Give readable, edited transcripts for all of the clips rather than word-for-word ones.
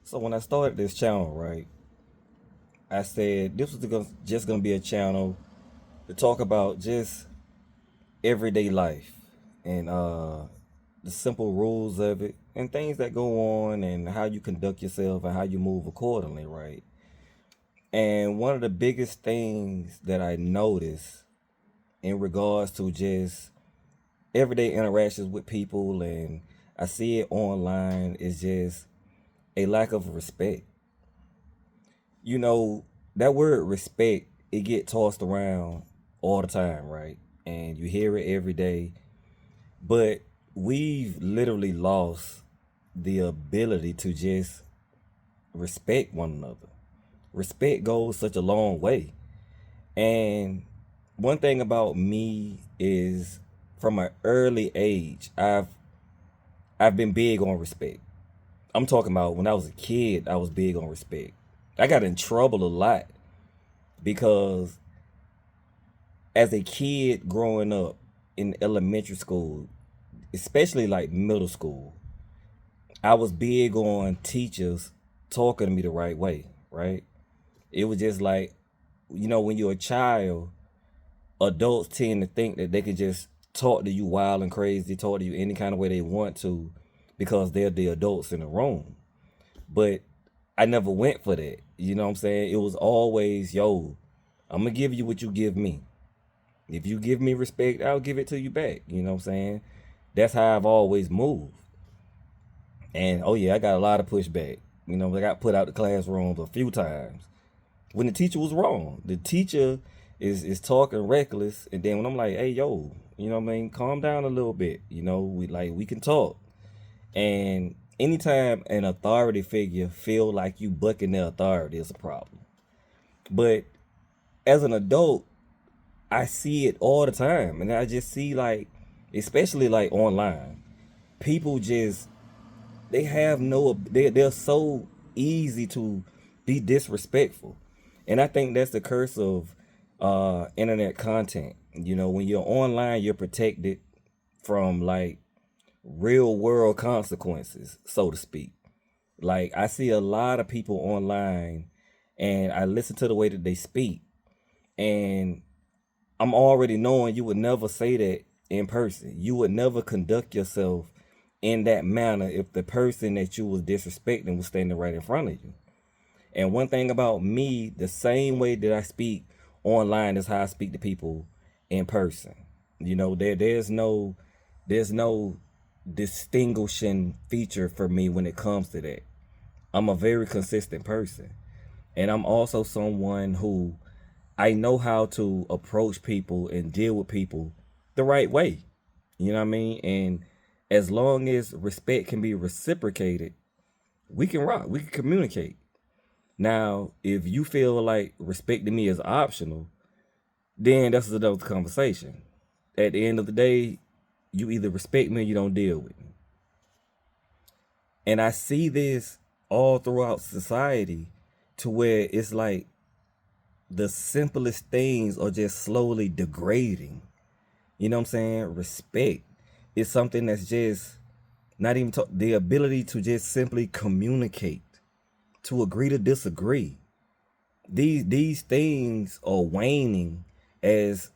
So when I started this channel, right, I said this was just gonna be a channel to talk about just everyday life and the simple rules of it and things that go on and how you conduct yourself and how you move accordingly, right? And one of the biggest things that I notice in regards to just everyday interactions with people and I see it online is just a lack of respect. You know, that word respect, it get tossed around all the time, right? And you hear it every day. But we've literally lost the ability to just respect one another. Respect goes such a long way. And one thing about me is from an early age, I've been big on respect. I'm talking about when I was a kid, I was big on respect. I got in trouble a lot because as a kid growing up in elementary school, especially like middle school, I was big on teachers talking to me the right way, right? It was just like, when you're a child, adults tend to think that they could just talk to you wild and crazy, talk to you any kind of way they want to because they're the adults in the room. But I never went for that. You know what I'm saying? It was always, yo, I'm going to give you what you give me. If you give me respect, I'll give it to you back. You know what I'm saying? That's how I've always moved. And oh yeah, I got a lot of pushback. I got put out the classrooms a few times when the teacher was wrong. The teacher is talking reckless, and then when I'm like, hey yo, what I mean, calm down a little bit. We can talk. And anytime an authority figure feel like you bucking their authority is a problem. But as an adult, I see it all the time, and I just see like, especially like online, people just they have no they're so easy to be disrespectful, and I think that's the curse of internet content. When you're online, you're protected from like real world consequences, so to speak. Like I see a lot of people online, and I listen to the way that they speak, and I'm already knowing you would never say that in person. You would never conduct yourself in that manner if the person that you was disrespecting was standing right in front of you. And one thing about me, the same way that I speak online is how I speak to people in person. There's no distinguishing feature for me when it comes to that. I'm a very consistent person. And I'm also someone who I know how to approach people and deal with people the right way. You know what I mean? And as long as respect can be reciprocated, we can rock, we can communicate. Now, if you feel like respecting me is optional, then that's another conversation. At the end of the day, you either respect me or you don't deal with me. And I see this all throughout society to where it's like the simplest things are just slowly degrading. You know what I'm saying? Respect is something that's just not even the ability to just simply communicate, to agree to disagree. These things are waning as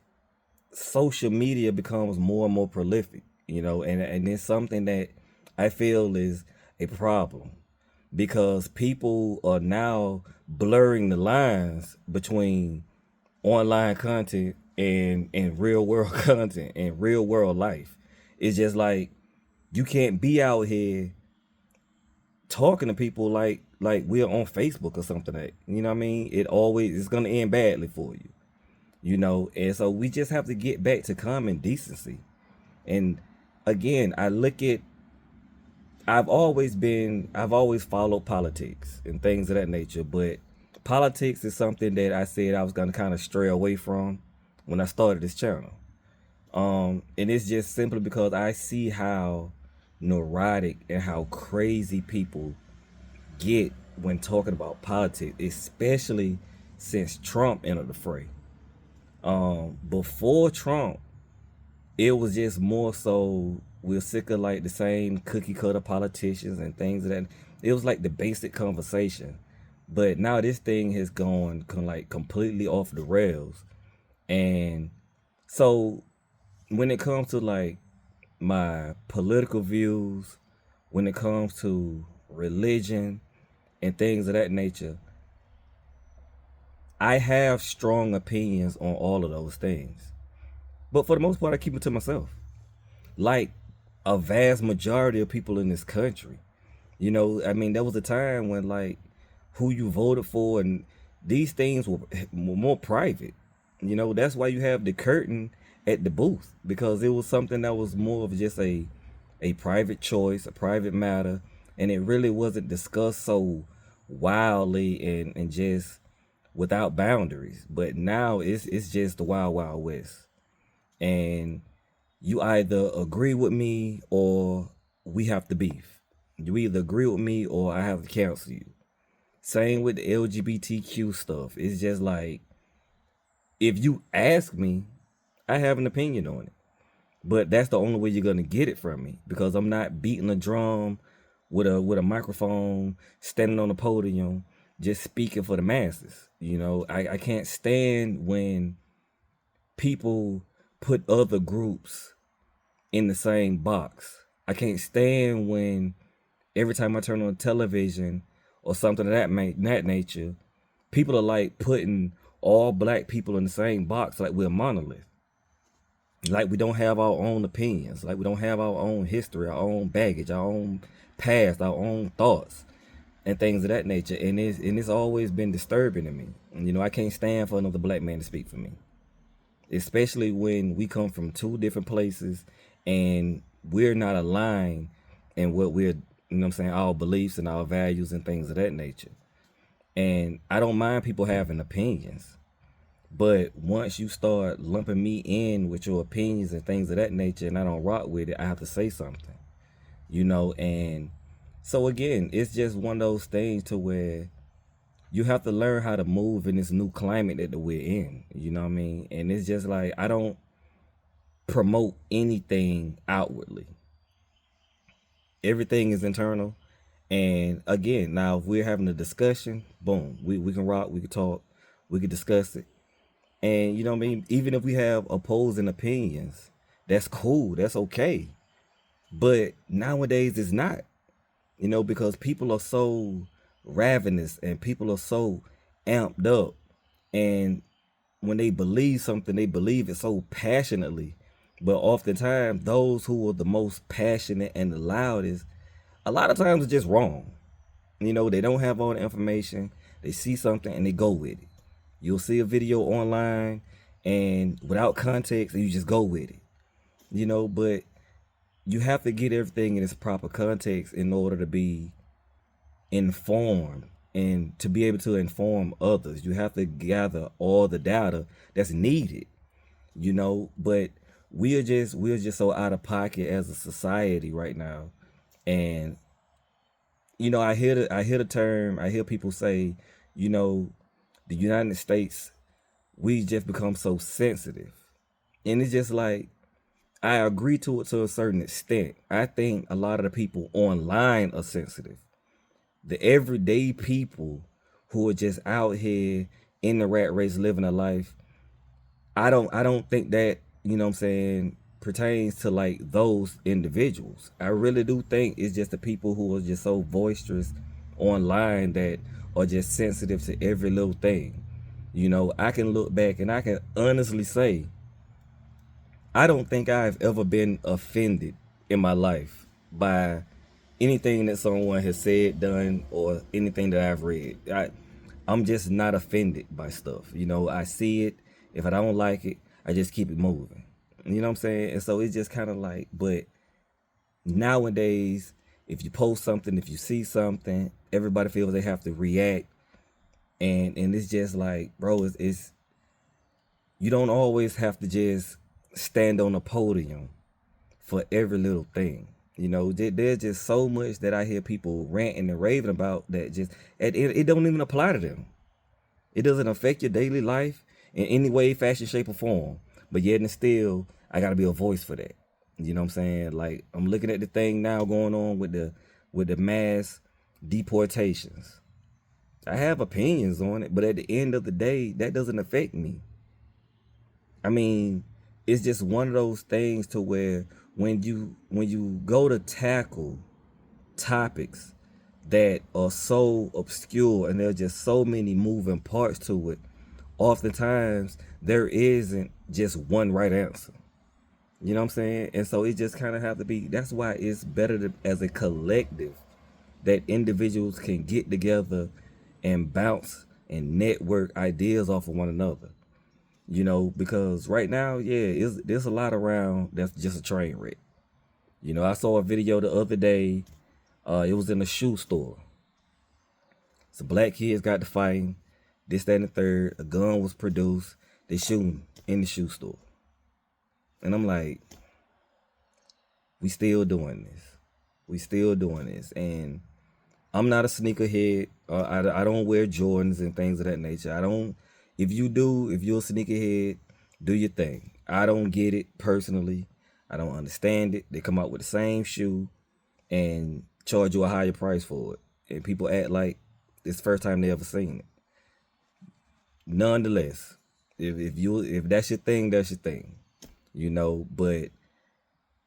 social media becomes more and more prolific, and it's something that I feel is a problem because people are now blurring the lines between online content and real world content and real world life. It's just like you can't be out here talking to people like we're on Facebook or something. That you know what I mean, it always is gonna end badly for you. And so we just have to get back to common decency. And again, I've always followed politics and things of that nature, but politics is something that I said I was gonna kind of stray away from when I started this channel. And it's just simply because I see how neurotic and how crazy people get when talking about politics, especially since Trump entered the fray. Before Trump, it was just more so we're sick of like the same cookie cutter politicians and things of that. It was like the basic conversation, but now this thing has gone like completely off the rails. And so when it comes to like my political views, when it comes to religion and things of that nature, I have strong opinions on all of those things. But for the most part, I keep it to myself. Like a vast majority of people in this country. You know, I mean, there was a time when like who you voted for and these things were more private. You know, that's why you have the curtain at the booth, because it was something that was more of just a private choice, a private matter, and it really wasn't discussed so wildly and just without boundaries. But now it's just the wild wild west, and you either agree with me or we have to beef. You either agree with me or I have to cancel you. Same with the LGBTQ stuff. It's just like, if you ask me, I have an opinion on it. But that's the only way you're gonna get it from me, because I'm not beating a drum with a microphone, standing on a podium, just speaking for the masses. You know, I can't stand when people put other groups in the same box. I can't stand when every time I turn on television or something of that nature, people are like putting all black people in the same box, like we're a monolith. Like we don't have our own opinions, like we don't have our own history, our own baggage, our own past, our own thoughts and things of that nature. And it's always been disturbing to me. And, you know, I can't stand for another black man to speak for me, especially when we come from two different places and we're not aligned in what we're, you know what I'm saying, our beliefs and our values and things of that nature. And I don't mind people having opinions, but once you start lumping me in with your opinions and things of that nature and I don't rock with it, I have to say something, you know. And so again, it's just one of those things to where you have to learn how to move in this new climate that we're in, you know what I mean? And it's just like, I don't promote anything outwardly. Everything is internal. And again, now if we're having a discussion, boom, we can rock, we can talk, we can discuss it. And you know what I mean? Even if we have opposing opinions, that's cool, that's okay. But nowadays it's not, you know, because people are so ravenous and people are so amped up. And when they believe something, they believe it so passionately. But oftentimes, those who are the most passionate and the loudest, a lot of times it's just wrong. You know, they don't have all the information. They see something and they go with it. You'll see a video online and without context, and you just go with it. You know, but you have to get everything in its proper context in order to be informed and to be able to inform others. You have to gather all the data that's needed, you know. But we're just so out of pocket as a society right now. And you know, I hear the term, I hear people say, you know, the United States, we just become so sensitive. And it's just like, I agree to it to a certain extent. I think a lot of the people online are sensitive. The everyday people who are just out here in the rat race living a life, I don't think that, you know what I'm saying, pertains to like those individuals. I really do think it's just the people who are just so boisterous online that are just sensitive to every little thing. You know, I can look back and I can honestly say I don't think I've ever been offended in my life by anything that someone has said, done, or anything that I've read. I'm just not offended by stuff. You know, I see it. If I don't like it, I just keep it moving. You know what I'm saying? And so it's just kind of like, but nowadays, if you post something, if you see something, everybody feels they have to react. And it's just like, bro, it's you don't always have to just stand on a podium for every little thing. You know, there's just so much that I hear people ranting and raving about that just it don't even apply to them. It doesn't affect your daily life in any way, fashion, shape, or form. But yet and still, I gotta be a voice for that. You know what I'm saying? Like, I'm looking at the thing now going on with the mass deportations. I have opinions on it, but at the end of the day, that doesn't affect me. I mean, it's just one of those things to where when you go to tackle topics that are so obscure and there are just so many moving parts to it, oftentimes there isn't just one right answer. You know what I'm saying? And so it just kind of have to be, that's why it's better to, as a collective, that individuals can get together and bounce and network ideas off of one another. You know, because right now, yeah, there's a lot around that's just a train wreck. You know, I saw a video the other day. It was in a shoe store. Some black kids got to fighting, this, that, and the third. A gun was produced. They shooting in the shoe store. And I'm like, we still doing this. We still doing this. And I'm not a sneakerhead. I don't wear Jordans and things of that nature. I don't. If you do, if you're a sneakerhead, do your thing. I don't get it personally. I don't understand it. They come out with the same shoe and charge you a higher price for it, and people act like it's the first time they ever seen it. Nonetheless, if that's your thing, that's your thing. You know, but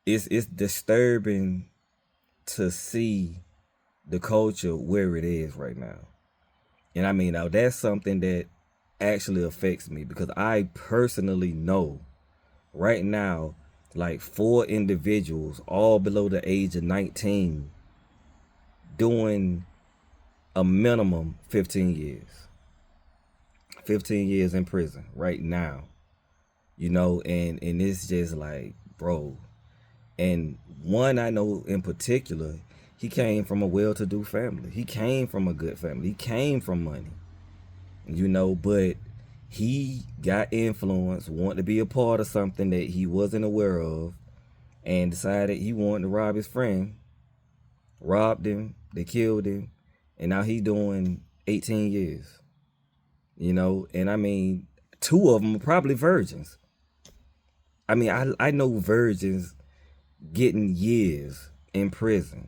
it's disturbing to see the culture where it is right now. And I mean, now that's something that actually affects me because I personally know right now like 4 individuals all below the age of 19 doing a minimum 15 years. 15 years in prison right now. You know, and it's just like, bro. And one I know in particular, he came from a well-to-do family. He came from a good family. He came from money. You know, but he got influenced, wanted to be a part of something that he wasn't aware of, and decided he wanted to rob his friend. Robbed him, they killed him, and now he doing 18 years. You know, and I mean, 2 of them are probably virgins. I mean, I know virgins getting years in prison.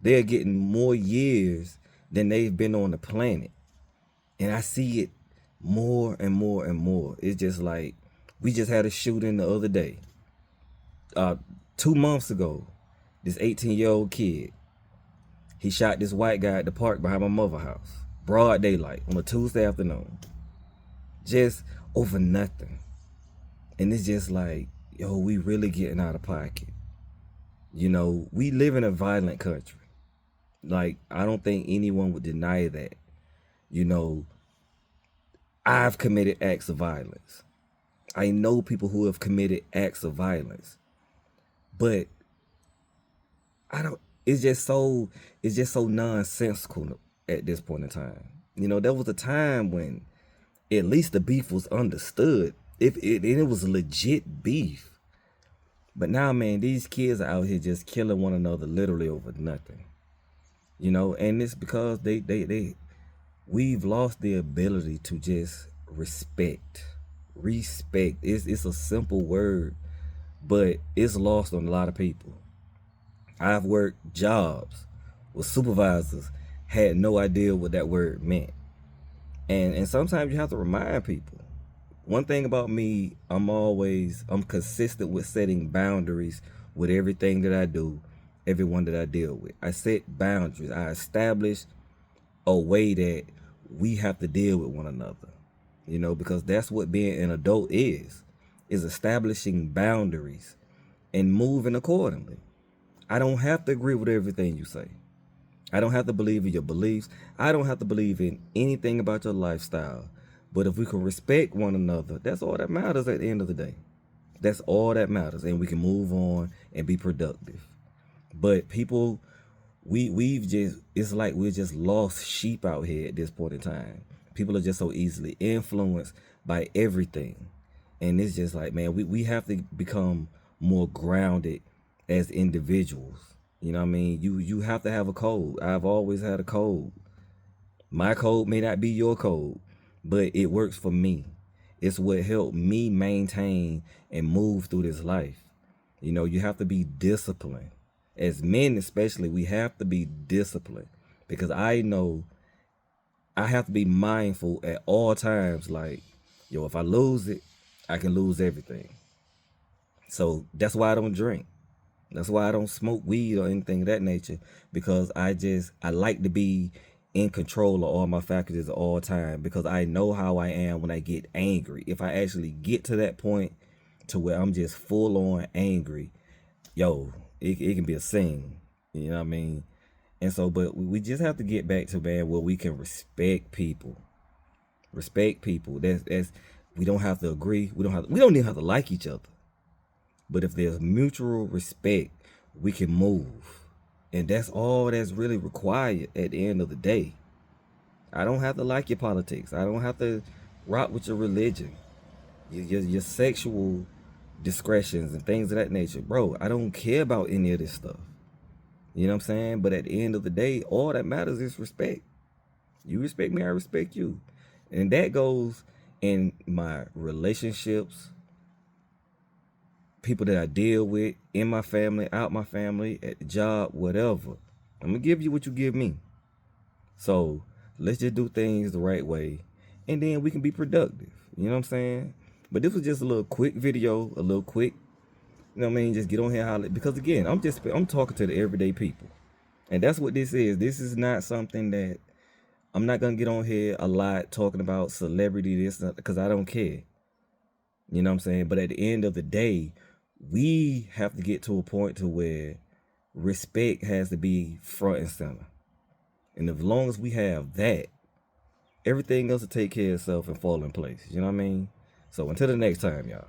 They're getting more years than they've been on the planet. And I see it more and more and more. It's just like, we just had a shooting the other day. 2 months ago, this 18-year-old kid, he shot this white guy at the park behind my mother's house. Broad daylight on a Tuesday afternoon. Just over nothing. And it's just like, yo, we really getting out of pocket. You know, we live in a violent country. Like, I don't think anyone would deny that. You know, I've committed acts of violence. I know people who have committed acts of violence. But it's just so nonsensical at this point in time. You know, there was a time when at least the beef was understood. If it was legit beef. But now, man, these kids are out here just killing one another literally over nothing. You know, and it's because we've lost the ability to just respect. Respect. It's a simple word, but it's lost on a lot of people. I've worked jobs where supervisors had no idea what that word meant. And sometimes you have to remind people. One thing about me, I'm consistent with setting boundaries with everything that I do, everyone that I deal with. I set boundaries. I establish a way that we have to deal with one another. You know, because that's what being an adult is establishing boundaries and moving accordingly. I don't have to agree with everything you say. I don't have to believe in your beliefs. I don't have to believe in anything about your lifestyle. But if we can respect one another, that's all that matters at the end of the day. That's all that matters. And we can move on and be productive. But people, it's like we're just lost sheep out here at this point in time. People are just so easily influenced by everything. And it's just like, man, we have to become more grounded as individuals. You know what I mean? You have to have a code. I've always had a code. My code may not be your code, but it works for me. It's what helped me maintain and move through this life. You know, you have to be disciplined. As men, especially, we have to be disciplined because I know I have to be mindful at all times. Like, yo, if I lose it, I can lose everything. So that's why I don't drink. That's why I don't smoke weed or anything of that nature because I like to be in control of all my faculties at all time because I know how I am when I get angry. If I actually get to that point to where I'm just full on angry, yo, it can be a scene. You know what I mean? And so, but we just have to get back to, man, where we can respect people. Respect people. That's we don't have to agree. We don't even have to like each other. But if there's mutual respect, we can move. And that's all that's really required at the end of the day. I don't have to like your politics. I don't have to rock with your religion, your sexual discretions and things of that nature. Bro, I don't care about any of this stuff. You know what I'm saying? But at the end of the day, all that matters is respect. You respect me, I respect you. And that goes in my relationships, people that I deal with, in my family, out my family, at the job, whatever. I'm gonna give you what you give me. So let's just do things the right way, and then we can be productive. You know what I'm saying? But this was just a little quick video, a little quick. You know what I mean? Just get on here, holler. Because again, I'm talking to the everyday people, and that's what this is. This is not something that I'm not gonna get on here a lot talking about celebrity this because I don't care. You know what I'm saying? But at the end of the day, we have to get to a point to where respect has to be front and center. And as long as we have that, everything else will take care of itself and fall in place. You know what I mean? So until the next time, y'all.